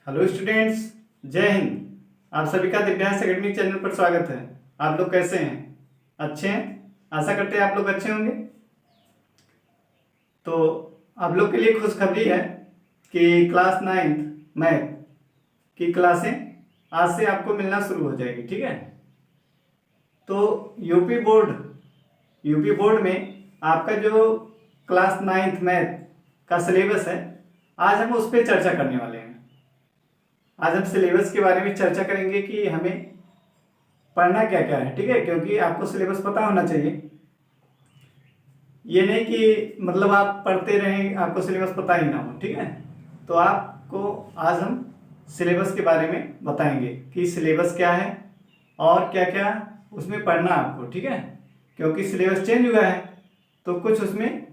Hello students, जय हिंद। आप सभी का दिव्यांश एकेडमी चैनल पर स्वागत है। आप लोग कैसे हैं? अच्छे हैं? आशा करते हैं आप लोग अच्छे होंगे। तो आप लोग के लिए खुशखबरी है कि क्लास 9th मैथ की क्लासें आज से आपको मिलना शुरू हो जाएगी। ठीक है। तो यूपी बोर्ड में आपका जो क्लास 9th मैथ का सिलेबस है, आज हम उस पर चर्चा करने वाले हैं। आज हम सिलेबस के बारे में चर्चा करेंगे कि हमें पढ़ना क्या क्या है। ठीक है, क्योंकि आपको सिलेबस पता होना चाहिए। ये नहीं कि मतलब आप पढ़ते रहें, आपको सिलेबस पता ही ना हो। ठीक है, तो आपको आज हम सिलेबस के बारे में बताएंगे कि सिलेबस क्या है और क्या क्या उसमें पढ़ना आपको। ठीक है, क्योंकि सिलेबस चेंज हुआ है तो कुछ उसमें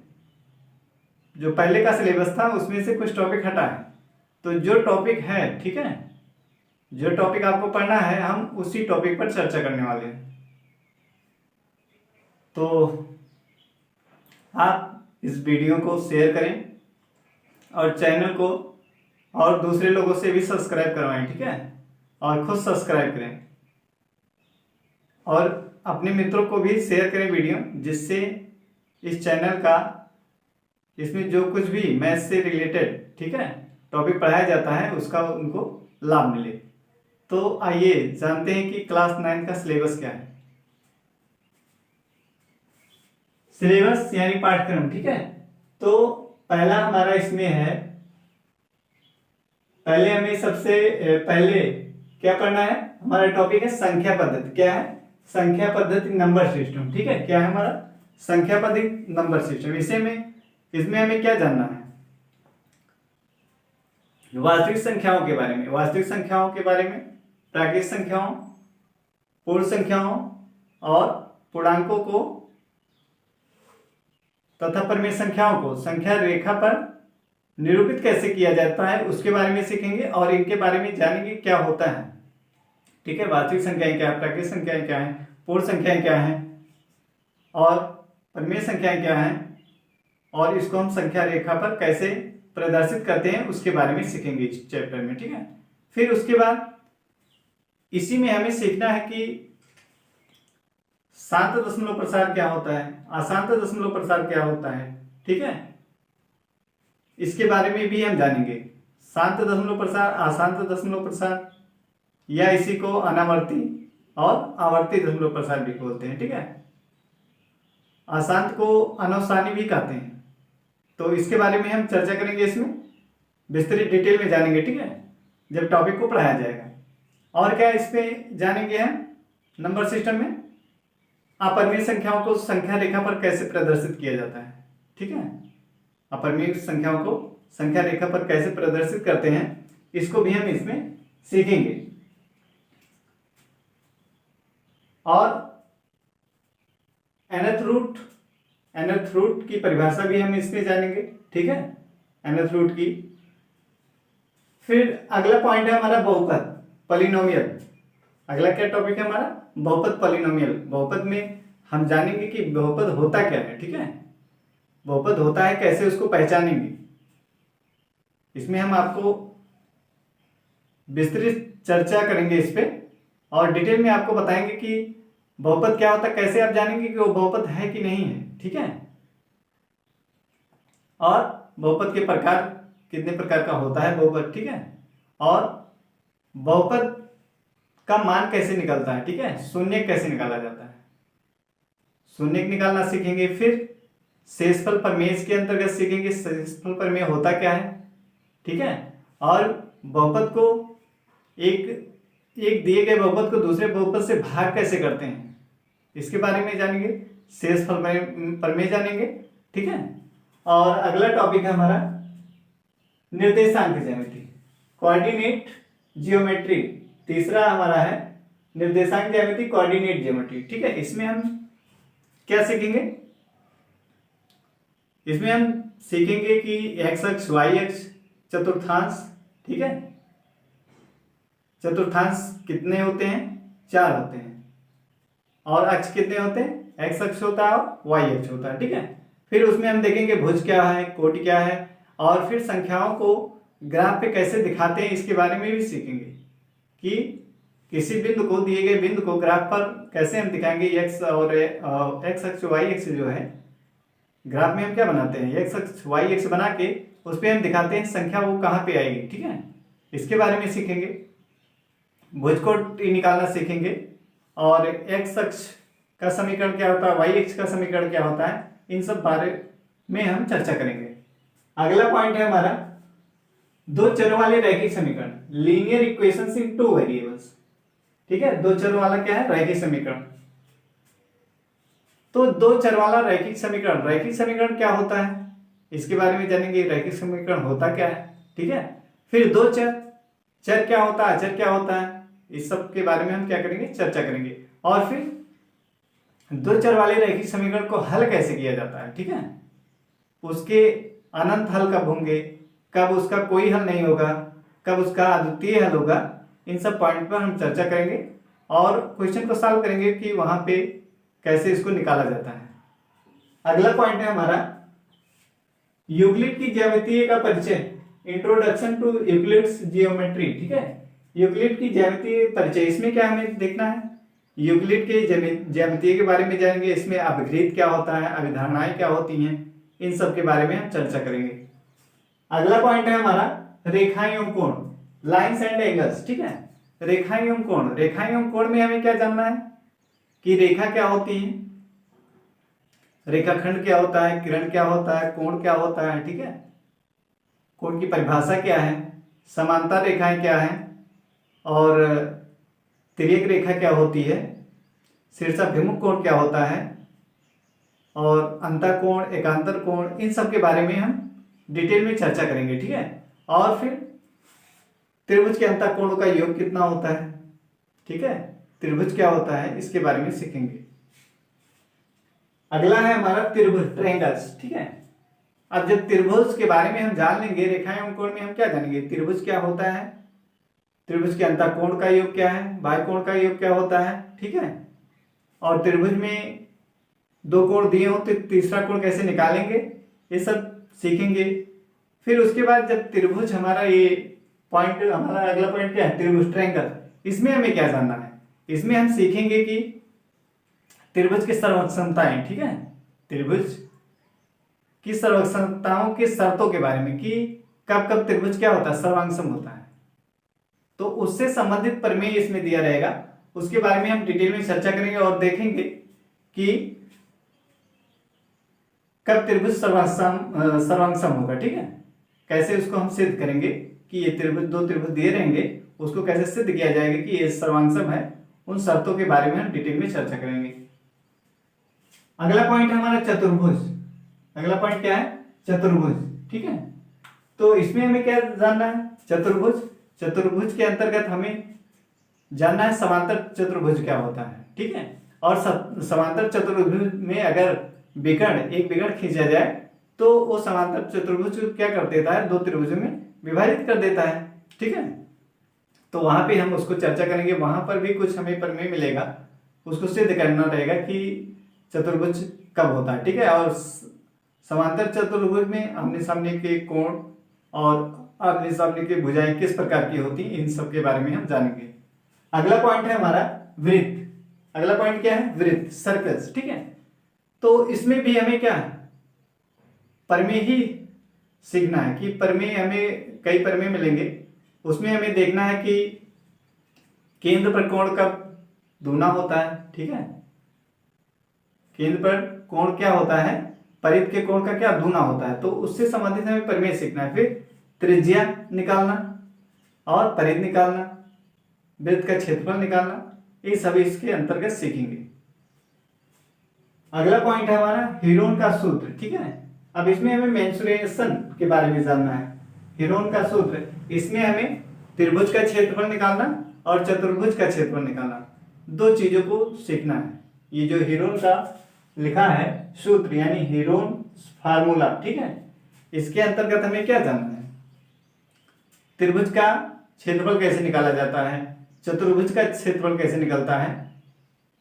जो पहले का सिलेबस था उसमें से कुछ टॉपिक हटा है। तो जो टॉपिक है, ठीक है, जो टॉपिक आपको पढ़ना है, हम उसी टॉपिक पर चर्चा करने वाले हैं। तो आप इस वीडियो को शेयर करें और चैनल को और दूसरे लोगों से भी सब्सक्राइब करवाएं। ठीक है, और खुद सब्सक्राइब करें और अपने मित्रों को भी शेयर करें वीडियो, जिससे इस चैनल का, इसमें जो कुछ भी मैथ से रिलेटेड, ठीक है, टॉपिक पढ़ाया जाता है उसका उनको लाभ मिले। तो आइए जानते हैं कि क्लास 9 का सिलेबस क्या है। सिलेबस यानी पाठ्यक्रम। ठीक है, तो पहला हमारा इसमें है, पहले हमें सबसे पहले क्या पढ़ना है। हमारा टॉपिक है संख्या पद्धति। क्या है? संख्या पद्धति नंबर सिस्टम। ठीक है, क्या है हमारा? संख्या पद्धति नंबर सिस्टम। इसमें हमें क्या जानना है? वास्तविक संख्याओं के बारे में, वास्तविक संख्याओं के बारे में, प्राकृतिक संख्याओं, पूर्ण संख्याओं और पूर्णांकों को तथा परिमेय संख्याओं को संख्या रेखा पर निरूपित कैसे किया जाता है उसके बारे में सीखेंगे और इनके बारे में जानेंगे क्या होता है। ठीक है, वास्तविक संख्याएं क्या है, प्राकृतिक संख्याएं क्या है, पूर्ण संख्याएं क्या है और परिमेय संख्याएं क्या है, और इसको हम संख्या रेखा पर कैसे प्रदर्शित करते हैं उसके बारे में सीखेंगे इस चैप्टर में। ठीक है, फिर उसके बाद इसी में हमें सीखना है कि शांत दशमलव प्रसार क्या होता है, अशांत दशमलव प्रसार क्या होता है। ठीक है, इसके बारे में भी हम जानेंगे। शांत दशमलव प्रसार, अशांत दशमलव प्रसार, या इसी को अनावर्ती और आवर्ती दशमलव प्रसार भी बोलते हैं। ठीक है, अशांत को अनवसानी भी कहते हैं। तो इसके बारे में हम चर्चा करेंगे, इसमें विस्तृत डिटेल में जानेंगे। ठीक है, जब टॉपिक को पढ़ाया जाएगा। और क्या इस पे जानेंगे हम नंबर सिस्टम में? अपरिमेय संख्याओं को संख्या रेखा पर कैसे प्रदर्शित किया जाता है। ठीक है, अपरिमेय संख्याओं को संख्या रेखा पर कैसे प्रदर्शित करते हैं, इसको भी हम इसमें सीखेंगे। और nth रूट की परिभाषा भी हम इसमें जानेंगे। ठीक है, nth रूट की। फिर अगला पॉइंट है हमारा बहुपद, पॉलिनोमियल। अगला क्या टॉपिक है हमारा? बहुपद, पॉलिनोमियल। बहुपद में हम जानेंगे कि बहुपद होता क्या है। ठीक है, बहुपद होता है कैसे, उसको पहचानेंगे। इसमें हम आपको विस्तृत चर्चा करेंगे इस पे और डिटेल में आपको बताएंगे कि बहुपद क्या होता है, कैसे आप जानेंगे कि वो बहुपद है कि नहीं है। ठीक है, और बहुपद के प्रकार, कितने प्रकार का होता है बहुपद। ठीक है, और बहुपद का मान कैसे निकलता है। ठीक है, शून्य कैसे निकाला जाता है, शून्य निकालना सीखेंगे। फिर शेषफल प्रमेय के अंतर्गत सीखेंगे, शेषफल प्रमेय होता क्या है। ठीक है, और बहुपद को एक दिए गए बहुपद को दूसरे बहुपद से भाग कैसे करते हैं, इसके बारे में जानेंगे। शेषफल प्रमेय जानेंगे। ठीक है, और अगला टॉपिक है हमारा निर्देशांक ज्यामिति, कोऑर्डिनेट जियोमेट्री। तीसरा हमारा है निर्देशांक ज्यामिति, कोऑर्डिनेट ज्योमेट्री। ठीक है, इसमें हम क्या सीखेंगे? इसमें हम सीखेंगे कि एक्स अक्ष, वाई अक्ष, चतुर्थांश। ठीक है, चतुर्थांश कितने होते हैं? 4 होते हैं। और अक्ष कितने होते हैं? एक्स अक्ष होता है और वाई अक्ष होता है। ठीक है, फिर उसमें हम देखेंगे भुज क्या है, कोटि क्या है, और फिर संख्याओं को ग्राफ पे कैसे दिखाते हैं इसके बारे में भी सीखेंगे कि किसी बिंदु को, दिए गए बिंदु को ग्राफ पर कैसे हम दिखाएंगे। एक्स और एक्स अक्ष वाई अक्ष जो है ग्राफ में हम क्या बनाते हैं, एक्स अक्ष वाई अक्ष बना के उस पर हम दिखाते हैं संख्या वो कहाँ पे आएगी। ठीक है, इसके बारे में सीखेंगे। भुज को निकालना सीखेंगे और एक्स अक्ष का समीकरण क्या होता है, वाई अक्ष का समीकरण क्या होता है, इन सब बारे में हम चर्चा करेंगे। अगला पॉइंट है हमारा दो चरों वाले रैखिक समीकरण, लीनियर इक्वेशंस इन टू वेरिएबल्स। ठीक है, दो चरों वाला क्या है, रैखिक समीकरण। तो दो चर वाला रैखिक समीकरण, रैखिक समीकरण क्या होता है इसके बारे में जानेंगे, रैखिक समीकरण होता क्या है। ठीक है, फिर दो चर, चर क्या होता है, अचर क्या होता है, इस सब के बारे में हम क्या करेंगे, चर्चा करेंगे। और फिर दो चर वाले रैखिक समीकरण को हल कैसे किया जाता है। ठीक है, उसके अनंत हल कब होंगे, कब उसका कोई हल नहीं होगा, कब उसका अद्वितीय हल होगा, इन सब पॉइंट पर हम चर्चा करेंगे और क्वेश्चन को सॉल्व करेंगे कि वहां पे कैसे इसको निकाला जाता है। अगला पॉइंट है हमारा यूक्लिड की ज्यामितीय का परिचय, इंट्रोडक्शन टू यूक्लिड्स जियोमेट्री। ठीक है, यूक्लिड की ज्यामितीय परिचय, इसमें क्या हमें देखना है, यूक्लिड के ज्यामितीय के बारे में जानेंगे। इसमें अभिगृहित क्या होता है, अभिधारणाएं क्या होती हैं, इन सब के बारे में हम चर्चा करेंगे। अगला पॉइंट है हमारा रेखाएं एवं कोण, लाइन्स एंड एंगल्स। ठीक है, रेखाएं एवं कोण, रेखाएं एवं कोण में हमें क्या जानना है कि रेखा क्या होती है, रेखाखंड क्या होता है, किरण क्या होता है, कोण क्या होता है। ठीक है, कोण की परिभाषा क्या है, समांतर रेखाएं क्या है और तिर्यक रेखा क्या होती है, शीर्षाभिमुख कोण क्या होता है और अंतःकोण, एकांतर कोण, इन सब के बारे में हम डिटेल में चर्चा करेंगे। ठीक है, और फिर त्रिभुज के अंतःकोणों का योग कितना होता है। ठीक है, त्रिभुज क्या होता है इसके बारे में सीखेंगे। अगला है हमारा त्रिभुज, ट्रायंगल्स। ठीक है, अब जब त्रिभुज के बारे में हम जान लेंगे, रेखाएं एवं कोण में हम क्या जानेंगे, त्रिभुज क्या होता है, त्रिभुज के अंतःकोण का योग क्या है, बाह्य कोण का योग क्या होता है। ठीक है, और त्रिभुज में दो कोण दिए हो तो तीसरा कोण कैसे निकालेंगे, ये सब सीखेंगे। फिर उसके बाद जब त्रिभुज, हमारा ये पॉइंट, हमारा अगला पॉइंट क्या है, त्रिभुज ट्रायंगल, इसमें हमें क्या जानना है, इसमें हम सीखेंगे कि त्रिभुज की सर्वक्षमताएं। ठीक है, त्रिभुज की सर्वक्षमताओं की शर्तों के बारे में कि कब कब त्रिभुज क्या होता है, सर्वांगसम होता है, तो उससे संबंधित प्रमेय इसमें दिया रहेगा, उसके बारे में हम डिटेल में चर्चा करेंगे और देखेंगे कि कब त्रिभुज सर्वांगसम होगा। ठीक है, कैसे उसको हम सिद्ध करेंगे कि ये त्रिभुज, दो त्रिभुज दिए रहेंगे, उसको कैसे सिद्ध किया जाएगा कि ये सर्वांगसम है, उन शर्तों के बारे में हम डिटेल में चर्चा करेंगे। अगला पॉइंट है हमारा चतुर्भुज। अगला पॉइंट क्या है, चतुर्भुज। ठीक है, तो इसमें हमें क्या जानना है, चतुर्भुज, चतुर्भुज के अंतर्गत हमें जानना है समांतर चतुर्भुज क्या होता है। ठीक है, और समांतर चतुर्भुज में अगर विकर्ण, एक विकर्ण खींचा जाए तो वो समांतर चतुर्भुज क्या कर देता है, दो त्रिभुजों में विभाजित कर देता है। ठीक है, तो वहां पे हम उसको चर्चा करेंगे, वहां पर भी कुछ हमें प्रमेय मिलेगा, उसको सिद्ध करना रहेगा कि चतुर्भुज कब होता है। ठीक है, और समांतर चतुर्भुज में आमने सामने के कोण और आमने सामने की भुजाएं किस प्रकार की होती हैं, इन सब के बारे में हम जानेंगे। अगला पॉइंट है हमारा वृत्त। अगला पॉइंट क्या है, वृत्त, सर्कल्स। ठीक है, तो इसमें भी हमें क्या है, प्रमेय ही सीखना है कि प्रमेय, हमें कई प्रमेय मिलेंगे, उसमें हमें देखना है कि केंद्र पर कोण कब दूना होता है। ठीक है, केंद्र पर कोण क्या होता है, परिध के कोण का क्या दूना होता है, तो उससे संबंधित हमें प्रमेय सीखना है। फिर त्रिज्या निकालना और परिध निकालना, वृत्त का क्षेत्रफल निकालना, ये सभी इसके अंतर्गत सीखेंगे। अगला पॉइंट है हमारा हीरोन का सूत्र। ठीक है, अब इसमें हमें मेंसुरेशन के बारे में जानना है, हीरोन का सूत्र, इसमें हमें त्रिभुज का क्षेत्रफल निकालना और चतुर्भुज का क्षेत्रफल निकालना, दो चीजों को सीखना है। ये जो हीरोन का लिखा है सूत्र यानी हीरोन फार्मूला, ठीक है, इसके अंतर्गत हमें क्या जानना है, त्रिभुज का क्षेत्रफल कैसे निकाला जाता है, चतुर्भुज का क्षेत्रफल कैसे निकलता है,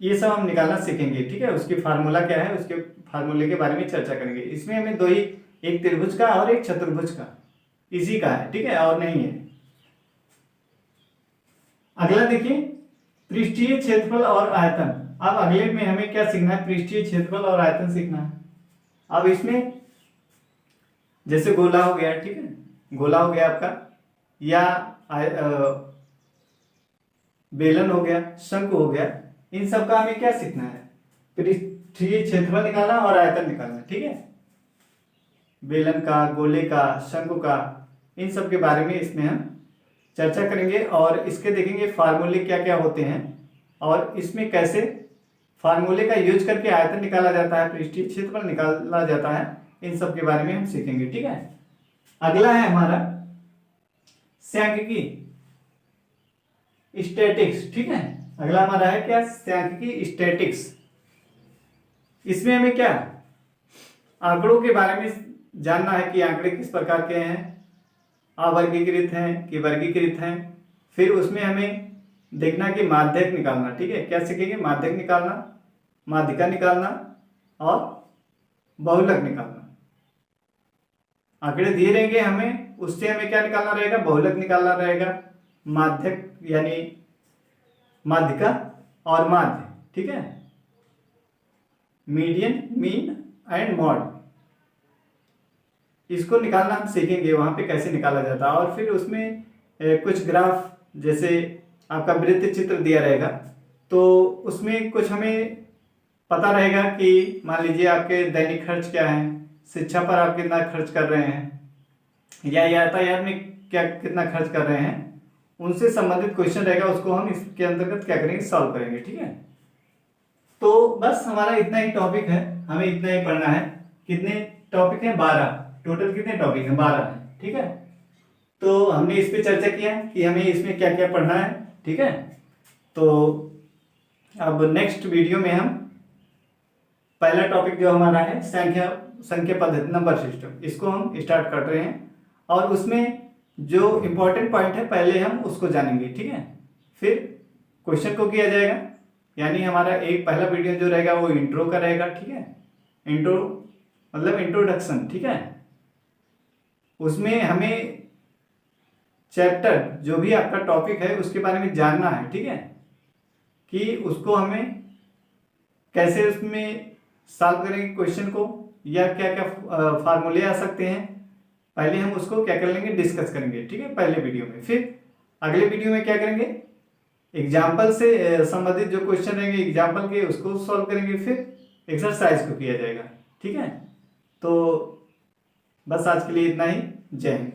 ये सब हम निकालना सीखेंगे। ठीक है, उसकी फार्मूला क्या है, उसके फार्मूले के बारे में चर्चा करेंगे। इसमें हमें दो ही, एक त्रिभुज का और एक चतुर्भुज का, इसी का है, ठीक है, और नहीं है। अगला देखिए, पृष्ठीय क्षेत्रफल और आयतन। अब अगले में हमें क्या सीखना है, पृष्ठीय क्षेत्रफल और आयतन सीखना है। अब इसमें जैसे गोला हो गया, ठीक है, गोला हो गया आपका, या बेलन हो गया, शंकु हो गया, इन सब का हमें क्या सीखना है, पृष्ठीय क्षेत्रफल निकालना और आयतन निकालना, ठीक है। बेलन का, गोले का, शंकु का, इन सब के बारे में इसमें हम चर्चा करेंगे और इसके देखेंगे फार्मूले क्या क्या होते हैं और इसमें कैसे फार्मूले का यूज करके आयतन निकाला जाता है, पृष्ठीय क्षेत्रफल निकाला जाता है, इन सब के बारे में हम सीखेंगे, ठीक है। अगला है हमारा सांख्यिकी, स्टैटिक्स, ठीक है। अगला हमारा है क्या, सांख्यिकी स्टैटिक्स। इसमें हमें क्या आंकड़ों के बारे में जानना है कि आंकड़े किस प्रकार के हैं, अवर्गीकृत हैं कि वर्गीकृत हैं। फिर उसमें हमें देखना कि माध्यक निकालना, ठीक है। क्या सीखेंगे, माध्यक निकालना, माध्यिका निकालना और बहुलक निकालना। आंकड़े दिए रहेंगे हमें, उससे हमें क्या निकालना रहेगा, बहुलक निकालना रहेगा, माध्यक यानी माध्यिका और माध्य, ठीक है, मीडियन, मीन एंड मॉड, इसको निकालना हम सीखेंगे वहां पे कैसे निकाला जाता है। और फिर उसमें कुछ ग्राफ, जैसे आपका वृत्त चित्र दिया रहेगा तो उसमें कुछ हमें पता रहेगा कि मान लीजिए आपके दैनिक खर्च क्या है, शिक्षा पर आप कितना खर्च कर रहे हैं या यातायात में क्या कितना खर्च कर रहे हैं, उनसे संबंधित क्वेश्चन रहेगा, उसको हम इसके अंतर्गत क्या करेंगे, सॉल्व करेंगे, ठीक है। तो बस हमारा इतना ही टॉपिक है, हमें इतना ही पढ़ना है। कितने टॉपिक हैं, 12 टोटल, कितने टॉपिक हैं, 12 हैं, ठीक है। तो हमने इस पे चर्चा किया कि हमें इसमें क्या क्या पढ़ना है, ठीक है। तो अब नेक्स्ट वीडियो में हम पहला टॉपिक जो हमारा है संख्या पद्धति, नंबर सिस्टम, इसको हम स्टार्ट कर रहे हैं और उसमें जो इम्पोर्टेंट पॉइंट है पहले हम उसको जानेंगे, ठीक है। फिर क्वेश्चन को किया जाएगा, यानी हमारा एक पहला वीडियो जो रहेगा वो इंट्रो का रहेगा, ठीक है। इंट्रो मतलब इंट्रोडक्शन, ठीक है। उसमें हमें चैप्टर जो भी आपका टॉपिक है उसके बारे में जानना है, ठीक है, कि उसको हमें कैसे उसमें सॉल्व करेंगे क्वेश्चन को, या क्या क्या फार्मूले आ सकते हैं, पहले हम उसको क्या कर लेंगे, डिस्कस करेंगे, ठीक है, पहले वीडियो में। फिर अगले वीडियो में क्या करेंगे, एग्जाम्पल से संबंधित जो क्वेश्चन रहेंगे एग्जाम्पल के, उसको सॉल्व करेंगे, फिर एक्सरसाइज को किया जाएगा, ठीक है। तो बस आज के लिए इतना ही, जय हिंद।